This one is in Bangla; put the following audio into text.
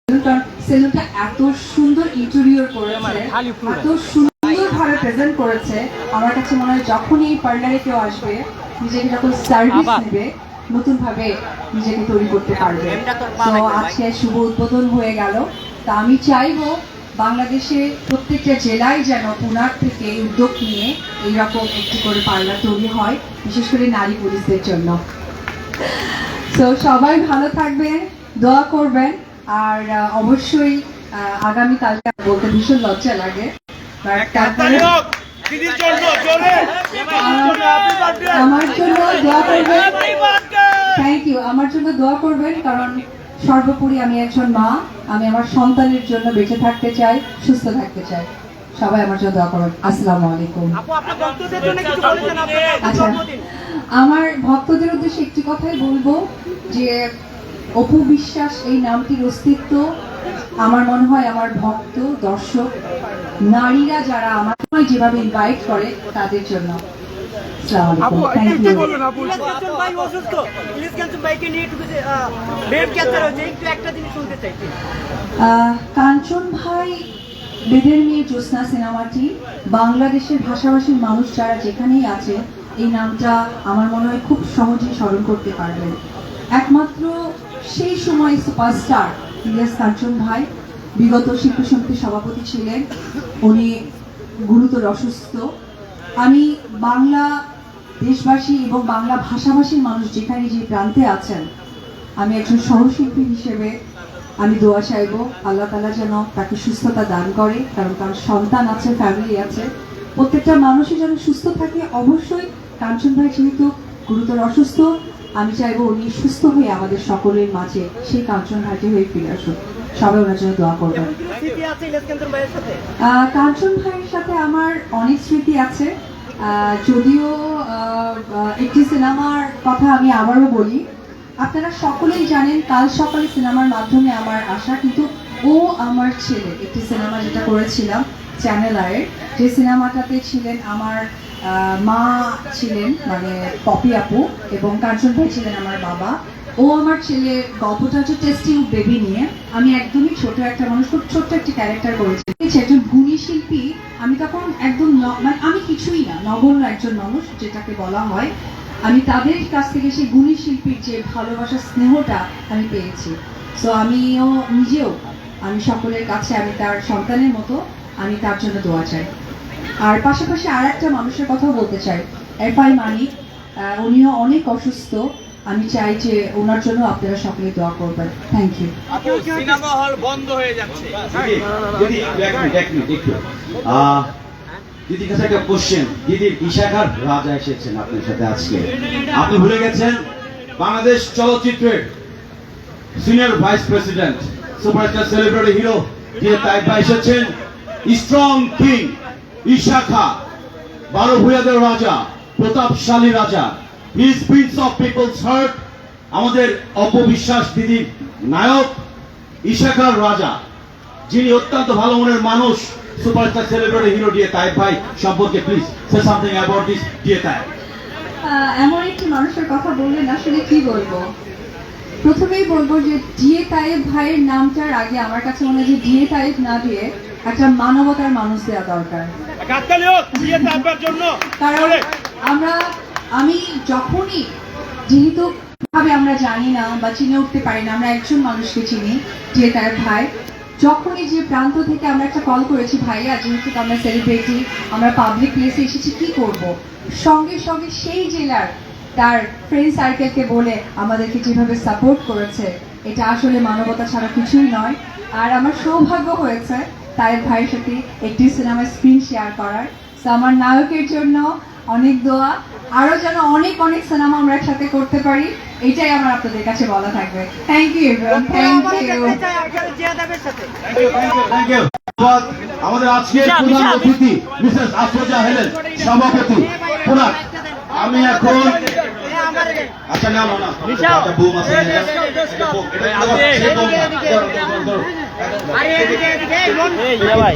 সেলুনটা এত সুন্দর ইন্টেরিয়র করেছে, এত সুন্দরভাবে প্রেজেন্ট করেছে। আমার কাছে মনে হয় যখনই এই পার্লারে কেউ আসবে, নিজেকে যখন সার্ভিস নেবে, নতুন ভাবে নিজেকে তৈরি করতে পারবে। তো আজকে শুভ উদ্বোধন হয়ে গেল। তা আমি চাইবো বাংলাদেশে প্রত্যেকটা জেলায় যেন পুনার থেকে উদ্যোগ নিয়ে এইরকম একটি করে পার্লার তৈরি হয়, বিশেষ করে নারী পুলিশদের জন্য। তো সবাই ভালো থাকবেন, দোয়া করবেন। আর অবশ্যই আগামীকালকে বলতে ভীষণ লজ্জা লাগে, আমার জন্য দোয়া করবেন। Thank you. আমার জন্য দোয়া করবেন, কারণ সর্বোপরি আমি একজন মা। আমি আমার সন্তানের জন্য বেঁচে থাকতে চাই, সুস্থ থাকতে চাই। সবাই আমার জন্য দোয়া করবেন। আসসালামু আলাইকুম। আচ্ছা, আমার ভক্তদের উদ্দেশ্যে একটি কথাই বলবো যে অপু বিশ্বাস এই নামটির অস্তিত্ব আমার মনে হয় আমার ভক্ত, দর্শক, নারীরা যারা আমার যেভাবে ইনভাইট করে তাদের জন্য। কাঞ্চন ভাই বেদের মেয়ে জ্যোৎস্না সিনেমাটি বাংলাদেশের ভাষাভাষীর মানুষ যারা যেখানেই আছে এই নামটা আমার মনে হয় খুব সহজেই স্মরণ করতে পারবেন। একমাত্র সেই সময় সুপারস্টার ইলিয়াস কাঞ্চন ভাই বিগত শিল্পী সমিতির সভাপতি ছিলেন। উনি গুরুতর অসুস্থ। আমি বাংলা দেশবাসী এবং বাংলা ভাষাভাষীর মানুষ যেখানে যে প্রান্তে আছেন, আমি একজন সহশিল্পী হিসেবে আমি দোয়া চাইব আল্লাহ তাআলা যেন তাকে সুস্থতা দান করে, কারণ তার সন্তান আছে, ফ্যামিলি আছে। প্রত্যেকটা মানুষই যেন সুস্থ থাকে। অবশ্যই কাঞ্চন ভাই যেহেতু গুরুতর অসুস্থ, আমি চাইবো উনি সুস্থ হয়ে আমাদের সকলের মাঝে সেই কাঞ্চন ভাইটি হয়ে ফিরে আসুন। সবাই ওনার জন্য দোয়া করবেন। কাঞ্চন ভাইয়ের সাথে আমার অনেক স্মৃতি আছে। যদিও একটি সিনেমার কথা আমি আবারও বলি, আপনারা সকলেই জানেন কাল সকালে সিনেমার মাধ্যমে আমার আসা, কিন্তু ও আমার ছেলে একটি সিনেমা যেটা করেছিলাম চ্যানেল আয়ের, যে সিনেমাটাতে ছিলেন আমার মা ছিলেন মানে পপি আপু, এবং কাঞ্চন ভাই ছিলেন আমার বাবা। ও আমার ছেলে, গল্পটা হচ্ছে টেস্টিং বেবি নিয়ে। আমি একদমই ছোট একটা মানুষ, খুব ছোট্ট একটি ক্যারেক্টার করেছি। একজন গুণী শিল্পী। আমি তখন একদম মানে আমি কিছুই না, নগণ্য একজন মানুষ যেটাকে বলা হয়। আমি তাদের কাছ থেকে সেই গুণী শিল্পীর যে ভালোবাসা, স্নেহটা আমি পেয়েছি। তো আমিও নিজেও আমি সকলের কাছে আমি তার সন্তানের মতো আমি তার জন্য দোয়া চাই। আর পাশাপাশি আর একটা মানুষের কথাও বলতে চাই, এফআই মানিক। উনিও অনেক অসুস্থ। আমি চাই যে ওনার জন্য আপনারা সকলে দোয়া করবেন। Thank you. সিনেমা হল বন্ধ হয়ে যাচ্ছে। দিদির কাছে একটা কোশ্চেন। দিদির ইশাখার রাজা এসেছেন আপনার সাথে আজকে। আপনি ভুলে গেছেন বাংলাদেশ চলচ্চিত্রের senior vice president, superstar, celebrity hero দিয়ে তাইবা এসেছেন। স্ট্রং কিং ইশাখা, 12 ভূয়াদের রাজা, প্রতাপশালী রাজা, his prince of people's heart, আমাদের অপবিশ্বাস দিদির নায়ক ইশাখার রাজা, যিনি অত্যন্ত ভালো মনের মানুষ, superstar, celebrity hero DA Tayeb ভাই সম্পর্কে please say something about this DA Tayeb. এমন একটি মানুষের কথা বললেন, আসলে কি বলবো। প্রথমেই বলবো যে ডিএ তাইব ভাইয়ের নামটার আগে আমার কাছে মনে হয় যে ডিএ তাইব না দিয়ে একটা মানবতার মানুষ দেওয়া দরকার। কারণ আমি যখনই, যেহেতু ভাবে আমরা জানি না বা চিনে উঠতে পারি না, আমরা একজন মানুষকে চিনি ডিএ তাইব ভাই। যখনই যে প্রান্ত থেকে আমরা একটা কল করেছি, ভাইয়া যেহেতু আমরা সেলিব্রিটি, আমরা পাবলিক প্লেসে এসেছি, কি করব, সঙ্গে সঙ্গে সেই জেলার তার ফ্রেন্ড সার্কেলকে বলে আমাদেরকে যেভাবে সাপোর্ট করেছে, এটা আসলে মানবতা ছাড়া কিছুই নয়। আর আমার সৌভাগ্য হয়েছে তাইব ভাইয়ের সাথে একটি সিনেমার স্ক্রিন শেয়ার করার। তো আমার নায়কের জন্য অনেক দোয়া, আরো যেন অনেক অনেক সিনেমা আমরা একসাথে করতে পারি, এটাই আমার আপনাদের কাছে বলা থাকবে। Thank you everyone. Thank you. আমাদের আজকের প্রধান অতিথি মিসেস আফরোজা হেলেন, সভাপতি পুরা। আমি এখন আচ্ছা না না না বুম আছে এটা ভাই